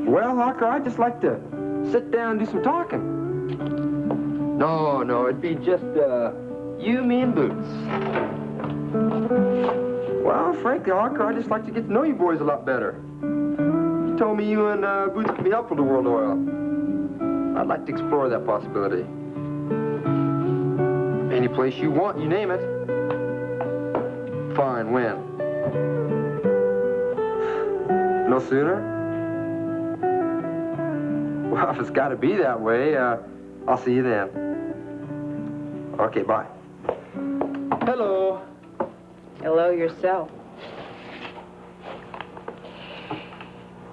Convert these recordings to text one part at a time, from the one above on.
Well, Hawker, I'd just like to sit down and do some talking. No, it'd be just, you, me, and Boots. Well, frankly, Hawker, I'd just like to get to know you boys a lot better. You told me you and Boots could be helpful to World Oil. I'd like to explore that possibility. Any place you want, you name it. Fine, when? No sooner? Well, if it's got to be that way, I'll see you then. Okay, bye. Hello. Hello yourself.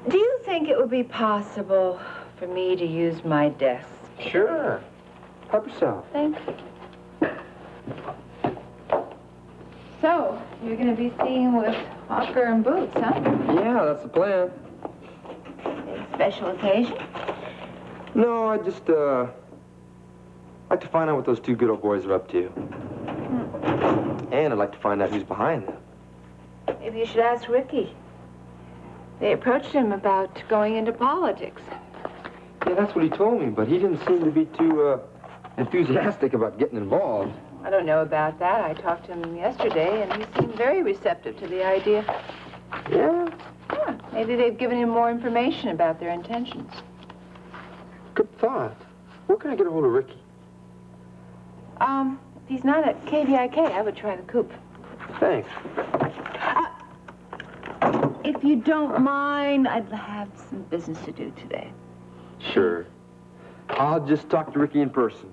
Do you think it would be possible for me to use my desk? Sure. Help yourself. Thank you. So, you're going to be seeing with Hawker and Boots, huh? Yeah, that's the plan. Any special occasion? No, I just, like to find out what those two good old boys are up to. And I'd like to find out who's behind them. Maybe you should ask Ricky. They approached him about going into politics. Yeah, that's what he told me, but he didn't seem to be too, enthusiastic about getting involved. I don't know about that. I talked to him yesterday, and he seemed very receptive to the idea. Yeah? Yeah, maybe they've given him more information about their intentions. Good thought. Where can I get a hold of Ricky? If he's not at KVIK, I would try the coop. Thanks. If you don't mind, I'd have some business to do today. Sure. I'll just talk to Ricky in person.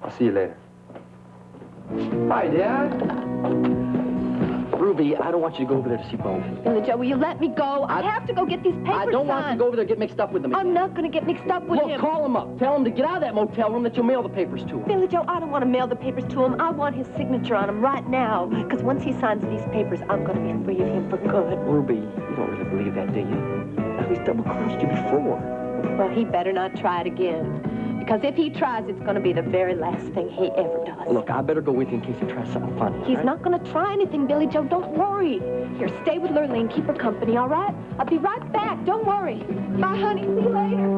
I'll see you later. Hi, Dad. Ruby, I don't want you to go over there to see Bo. Billy Joe, will you let me go? I have to go get these papers I don't want you to go over there and get mixed up with them again. I'm not going to get mixed up with him. Look, call him up. Tell him to get out of that motel room, that you'll mail the papers to him. Billy Joe, I don't want to mail the papers to him. I want his signature on them right now. Because once he signs these papers, I'm going to be free of him for good. Ruby, you don't really believe that, do you? Now, he's double-crossed you before. Well, he better not try it again. Because if he tries, it's going to be the very last thing he ever does. Look, I better go with you in case he tries something funny. He's right? not going to try anything, Billy Joe. Don't worry. Here, stay with Lurleen. Keep her company, all right? I'll be right back. Don't worry. Bye, honey. See you later.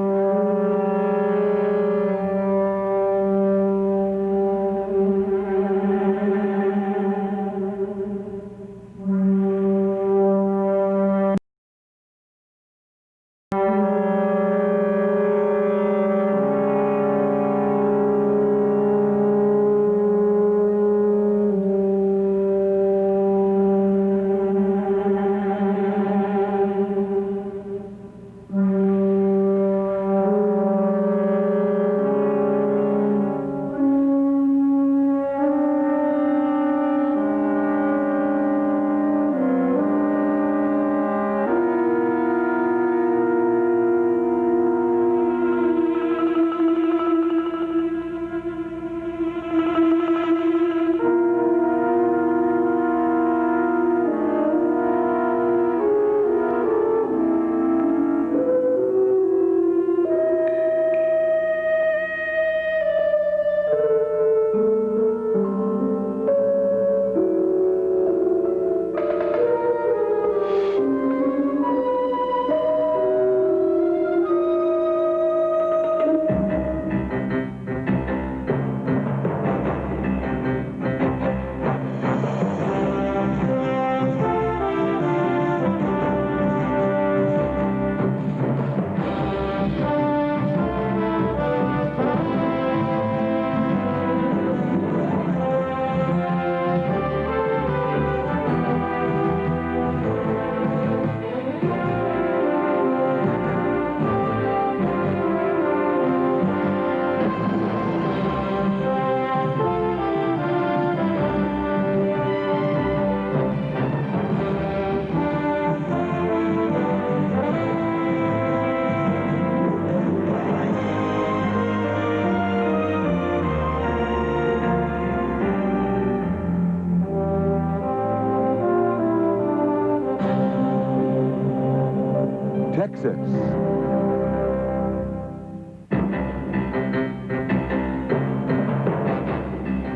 Texas.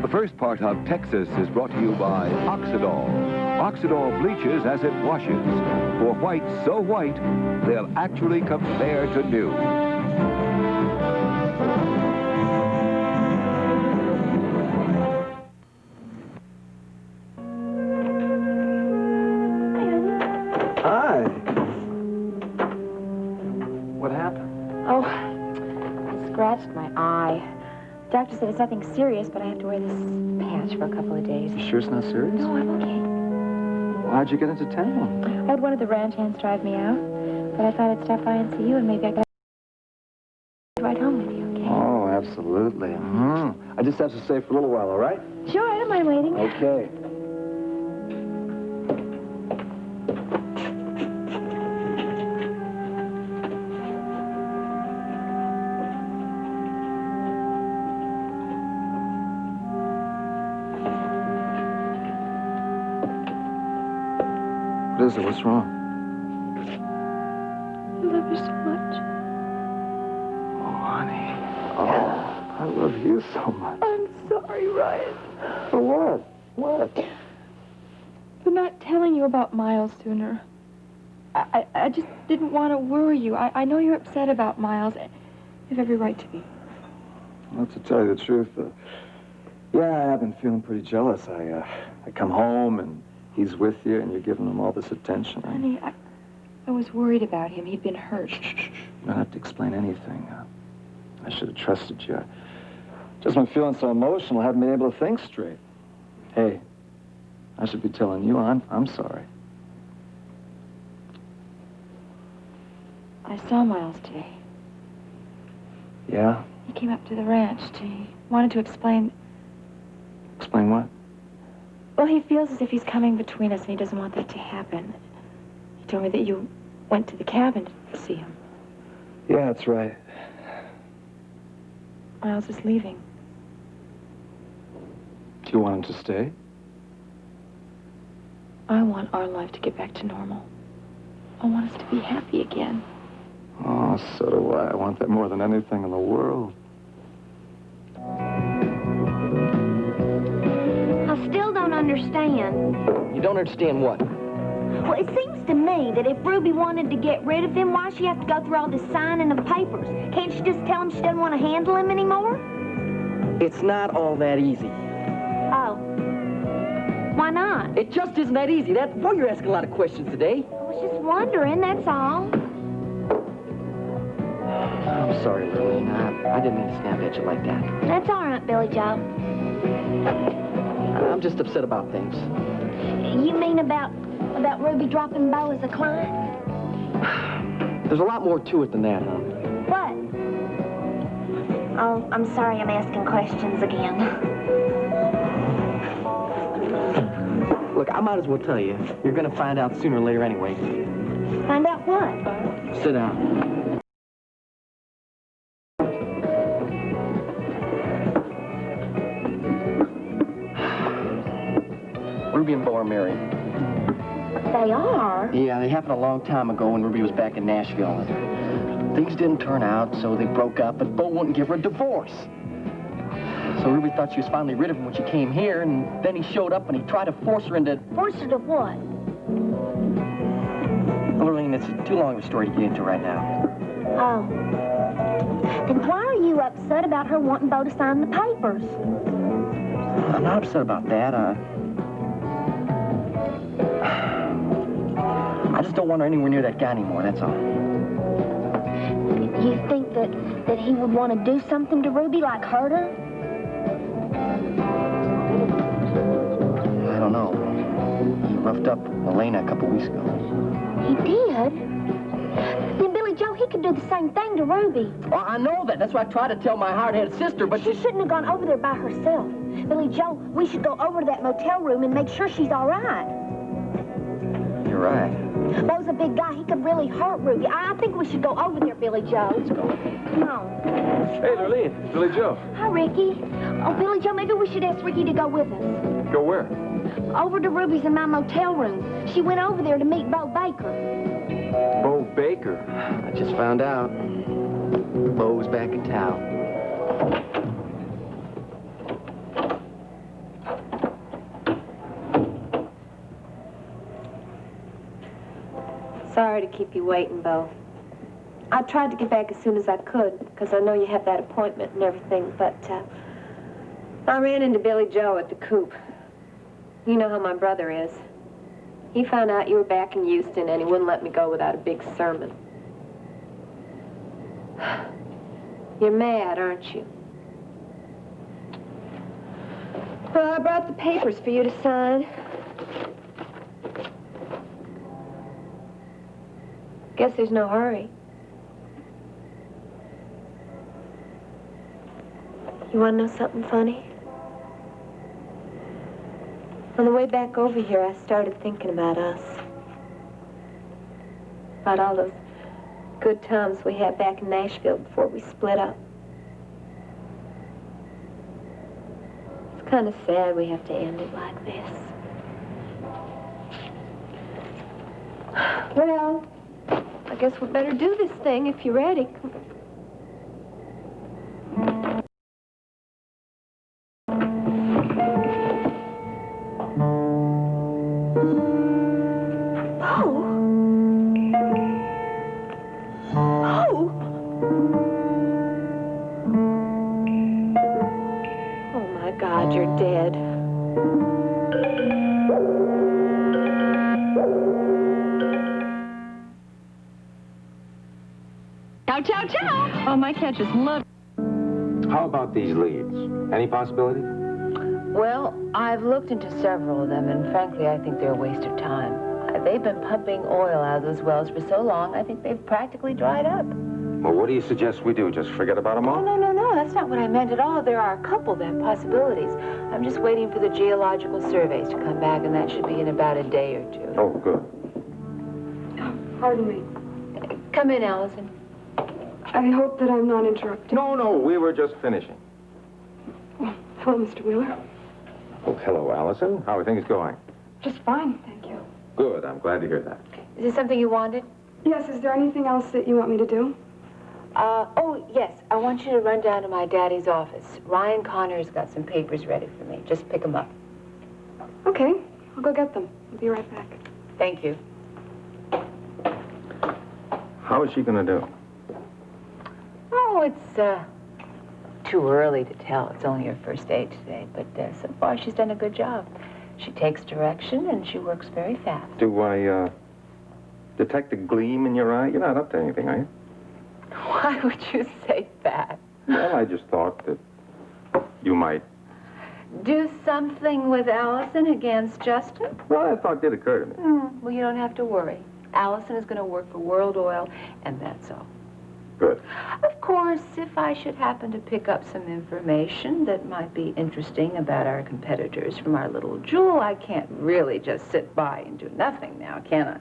The first part of Texas is brought to you by Oxidol, Oxidol bleaches as it washes. For white so white, they'll actually compare to new. Hi. What happened? Oh, I scratched my eye. Doctor said it's nothing serious, but I have to wear this patch for a couple of days. You sure it's not serious? No, I'm okay. How'd you get into town? I had one of the ranch hands drive me out, but I thought I'd stop by and see you, and maybe I could ride home with you, okay? Oh, absolutely. I just have to stay for a little while, all right? Sure, I don't mind waiting. Okay. What is it? What's wrong? I love you so much. Oh, honey. Oh, I love you so much. I'm sorry, Ryan. For what? What? For not telling you about Miles sooner. I just didn't want to worry you. I know you're upset about Miles. You have every right to be. Well, to tell you the truth, yeah, I've been feeling pretty jealous. I come home and he's with you and you're giving him all this attention. Honey, I was worried about him. He'd been hurt. Shh. You don't have to explain anything. I should have trusted you. Just been feeling so emotional, haven't been able to think straight. Hey, I should be telling you I'm sorry. I saw Miles today. Yeah? He came up to the ranch. He wanted to explain. Explain what? Well, he feels as if he's coming between us, and he doesn't want that to happen. He told me that you went to the cabin to see him. Yeah, that's right. Miles is leaving. Do you want him to stay? I want our life to get back to normal. I want us to be happy again. Oh, so do I. I want that more than anything in the world. I still don't understand. You don't understand what? Well, it seems to me that if Ruby wanted to get rid of him, why she have to go through all this signing of papers? Can't she just tell him she doesn't want to handle him anymore? It's not all that easy. Oh. Why not? It just isn't that easy. That's why you're asking a lot of questions today. I was just wondering, that's all. I'm sorry, Lillian. I didn't mean to snap at you like that. That's all right, Billy Joe. I'm just upset about things. You mean about Ruby dropping Bo as a client? There's a lot more to it than that, huh? What? Oh, I'm sorry I'm asking questions again. Look, I might as well tell you. You're gonna find out sooner or later anyway. Find out what? Sit down. Ruby and Bo are married. They are? Yeah, they happened a long time ago when Ruby was back in Nashville. Things didn't turn out, so they broke up, but Bo wouldn't give her a divorce. So Ruby thought she was finally rid of him when she came here, and then he showed up and he tried to force her into... Force her to what? Lillian, it's too long of a story to get into right now. Oh. Then why are you upset about her wanting Bo to sign the papers? I'm not upset about that. I just don't want her anywhere near that guy anymore, that's all. You think that he would want to do something to Ruby, like hurt her? I don't know. He roughed up Elena a couple weeks ago. He did? Then Billy Joe, he could do the same thing to Ruby. Well, I know that. That's why I tried to tell my hard-headed sister, but She shouldn't have gone over there by herself. Billy Joe, we should go over to that motel room and make sure she's all right. You're right. Bo's a big guy. He could really hurt Ruby. I think we should go over there, Billy Joe. Let's go. Come on. Hey, Lillian. Billy Joe. Hi, Ricky. Oh, Billy Joe, maybe we should ask Ricky to go with us. Go where? Over to Ruby's in my motel room. She went over there to meet Bo Baker. Bo Baker. I just found out. Bo's back in town. keep you waiting, Bo. I tried to get back as soon as I could, because I know you have that appointment and everything, but I ran into Billy Joe at the coop. You know how my brother is. He found out you were back in Houston, and he wouldn't let me go without a big sermon. You're mad, aren't you? Well, I brought the papers for you to sign. Guess there's no hurry. You want to know something funny? On the way back over here, I started thinking about us. About all those good times we had back in Nashville before we split up. It's kind of sad we have to end it like this. Well, I guess we better do this thing if you're ready. Chow, chow, chow! Oh, my catches love. How about these leads? Any possibility? Well, I've looked into several of them, and frankly, I think they're a waste of time. They've been pumping oil out of those wells for so long, I think they've practically dried up. Well, what do you suggest we do? Just forget about them all? Oh, no, that's not what I meant at all. There are a couple that have possibilities. I'm just waiting for the geological surveys to come back, and that should be in about a day or two. Oh, good. Pardon me. Come in, Allison. I hope that I'm not interrupting. No, we were just finishing. Hello, Mr. Wheeler. Oh, hello, Allison. How are things going? Just fine, thank you. Good. I'm glad to hear that. Is there something you wanted? Yes, is there anything else that you want me to do? Oh, yes. I want you to run down to my daddy's office. Ryan Connor's got some papers ready for me. Just pick them up. Okay, I'll go get them. I'll be right back. Thank you. How is she going to do? Oh, it's, too early to tell. It's only her first day today, but so far she's done a good job. She takes direction, and she works very fast. Do I, detect a gleam in your eye? You're not up to anything, are you? Why would you say that? Well, I just thought that you might. Do something with Allison against Justin? Well, that thought did occur to me. Well, you don't have to worry. Allison is going to work for World Oil, and that's all. Good. Of course, if I should happen to pick up some information that might be interesting about our competitors from our little jewel, I can't really just sit by and do nothing now, can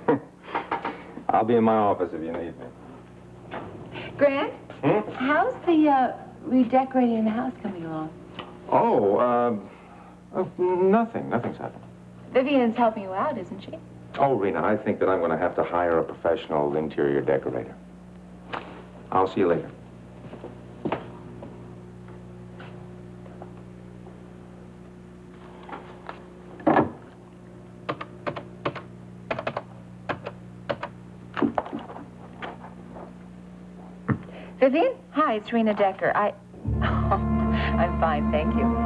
I? I'll be in my office if you need me. Grant? How's the redecorating the house coming along? Oh, nothing. Nothing's happened. Vivian's helping you out, isn't she? Oh, Rena, I think that I'm going to have to hire a professional interior decorator. I'll see you later. Vivian? Hi, it's Rena Decker. I'm fine, thank you.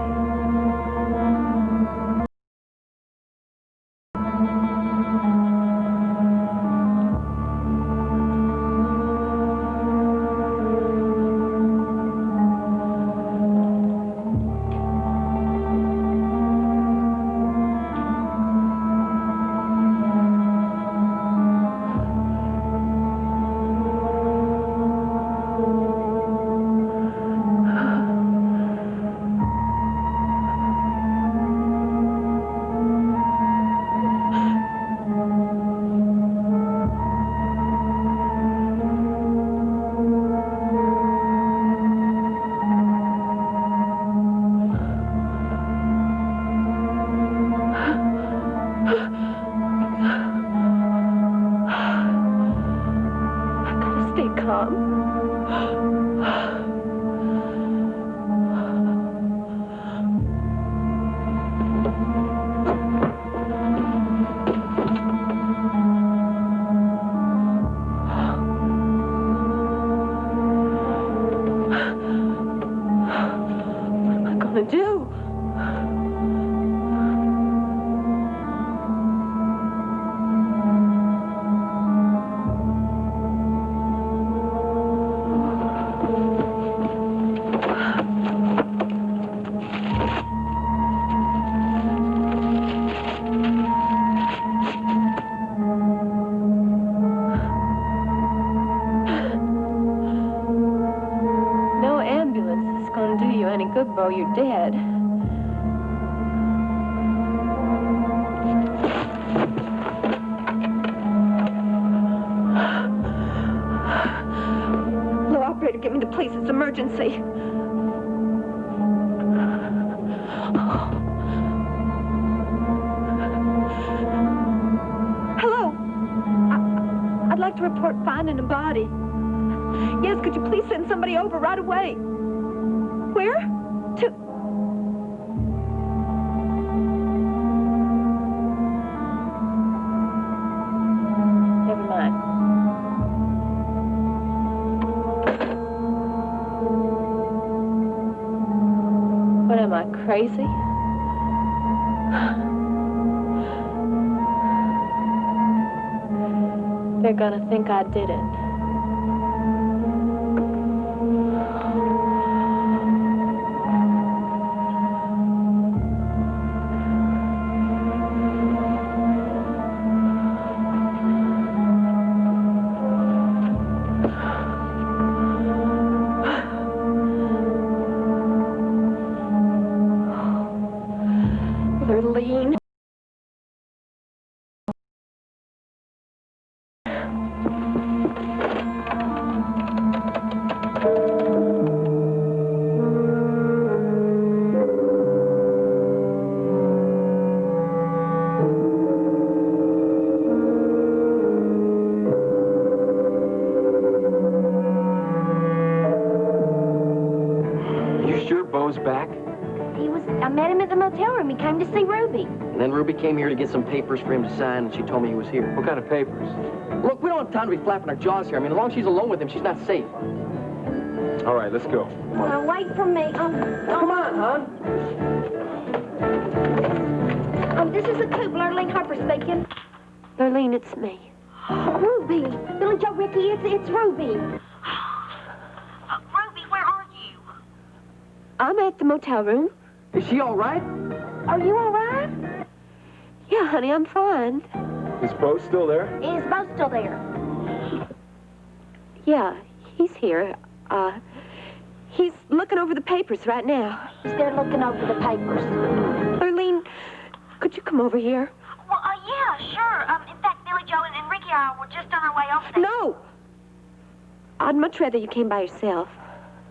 good, Bo. You're dead. Hello, operator, get me the police. It's emergency. Hello. I'd like to report finding a body. Yes, could you please send somebody over right away? Where? To... Never mind. What am I, crazy? They're gonna think I did it. Lurleen. You sure Bo's back? I met him at the motel room. He came to see Ruby. And then Ruby came here to get some papers for him to sign, and she told me he was here. What kind of papers? Look, we don't have time to be flapping our jaws here. I mean, as long as she's alone with him, she's not safe. All right, let's go. Wait for me. Come on, hon. This is the coop. Lurleen Harper speaking. Lurleen, it's me. Ruby. Billy Joe, Ricky, it's Ruby. Ruby, where are you? I'm at the motel room. Is she all right? Are you all right? Yeah, honey, I'm fine. Is Bo still there? Is Bo still there? Yeah, he's here. He's looking over the papers right now. They're looking over the papers. Lurleen, could you come over here? Well, yeah, sure. In fact, Billy Joe and Ricky and I were just on our way over there. No! I'd much rather you came by yourself.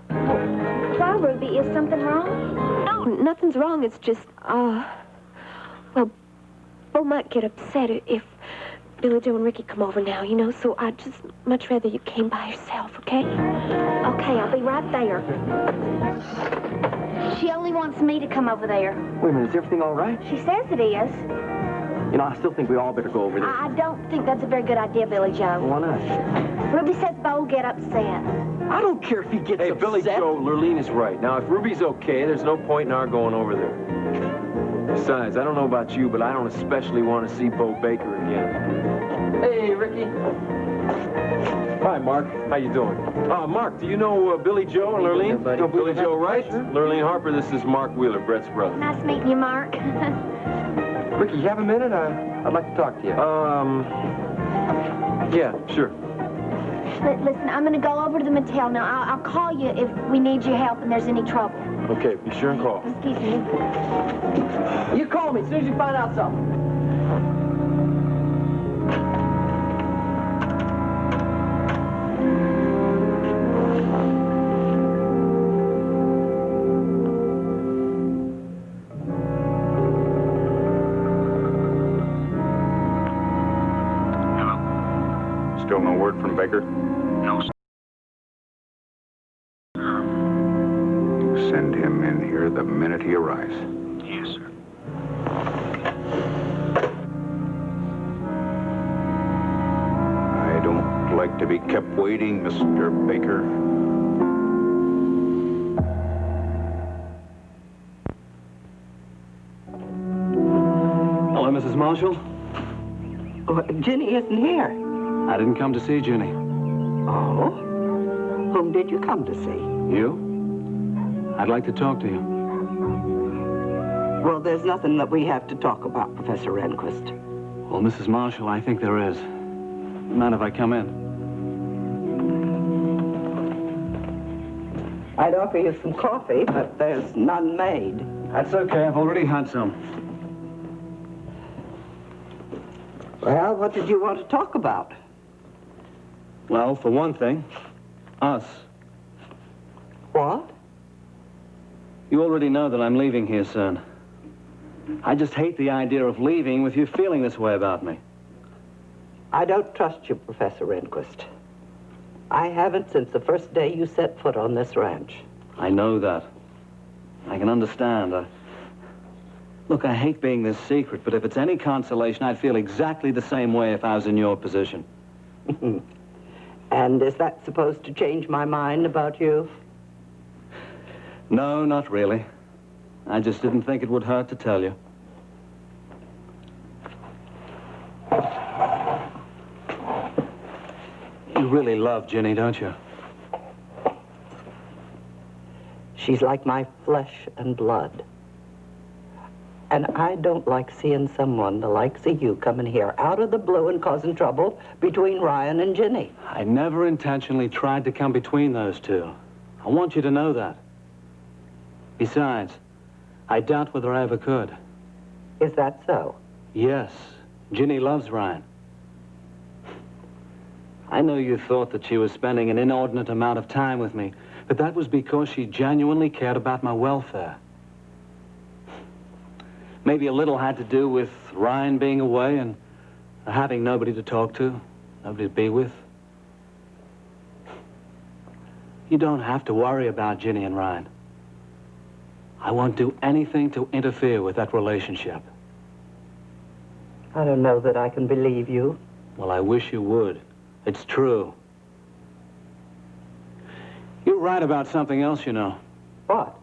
Why, Ruby? Is something wrong? No, nothing's wrong. It's just, well, Bo might get upset if Billy Joe and Ricky come over now, you know, so I'd just much rather you came by yourself, okay? Okay, I'll be right there. She only wants me to come over there. Wait a minute, is everything all right? She says it is. You know, I still think we all better go over there. I don't think that's a very good idea, Billy Joe. Why not? Ruby says Bo will get upset. I don't care if he gets Hey, upset. Billy Joe, Lurleen is right. Now, if Ruby's okay, there's no point in our going over there. Besides, I don't know about you, but I don't especially want to see Bo Baker again. Hey, Ricky. Hi, Mark. How you doing? Mark, do you know Billy Joe and Lurleen? buddy. No, Billy Joe, right? Lurleen Harper, this is Mark Wheeler, Brett's brother. Nice meeting you, Mark. Ricky, you have a minute? I'd like to talk to you. Yeah, sure. Listen, I'm going to go over to the motel now. I'll call you if we need your help and there's any trouble. Okay, be sure and call. Excuse me. You call me as soon as you find out something. Still no word from Baker? No, sir. Send him in here the minute he arrives. Yes, sir. I don't like to be kept waiting, Mr. Baker. Hello, Mrs. Marshall. Oh, Jenny isn't here. I didn't come to see Jenny. Oh? Whom did you come to see? You? I'd like to talk to you. Well, there's nothing that we have to talk about, Professor Rehnquist. Well, Mrs. Marshall, I think there is. Mind if I come in? I'd offer you some coffee, but there's none made. That's okay. I've already had some. Well, what did you want to talk about? Well, for one thing, us. What? You already know that I'm leaving here soon. I just hate the idea of leaving with you feeling this way about me. I don't trust you, Professor Rehnquist. I haven't since the first day you set foot on this ranch. I know that. I can understand. Look, I hate being this secret, but if it's any consolation, I'd feel exactly the same way if I was in your position. And is that supposed to change my mind about you? No, not really. I just didn't think it would hurt to tell you. You really love Ginny, don't you? She's like my flesh and blood. And I don't like seeing someone the likes of you coming here out of the blue and causing trouble between Ryan and Ginny. I never intentionally tried to come between those two. I want you to know that. Besides, I doubt whether I ever could. Is that so? Yes. Ginny loves Ryan. I know you thought that she was spending an inordinate amount of time with me, but that was because she genuinely cared about my welfare. Maybe a little had to do with Ryan being away and having nobody to talk to, nobody to be with. You don't have to worry about Ginny and Ryan. I won't do anything to interfere with that relationship. I don't know that I can believe you. Well, I wish you would. It's true. You're right about something else, you know. What?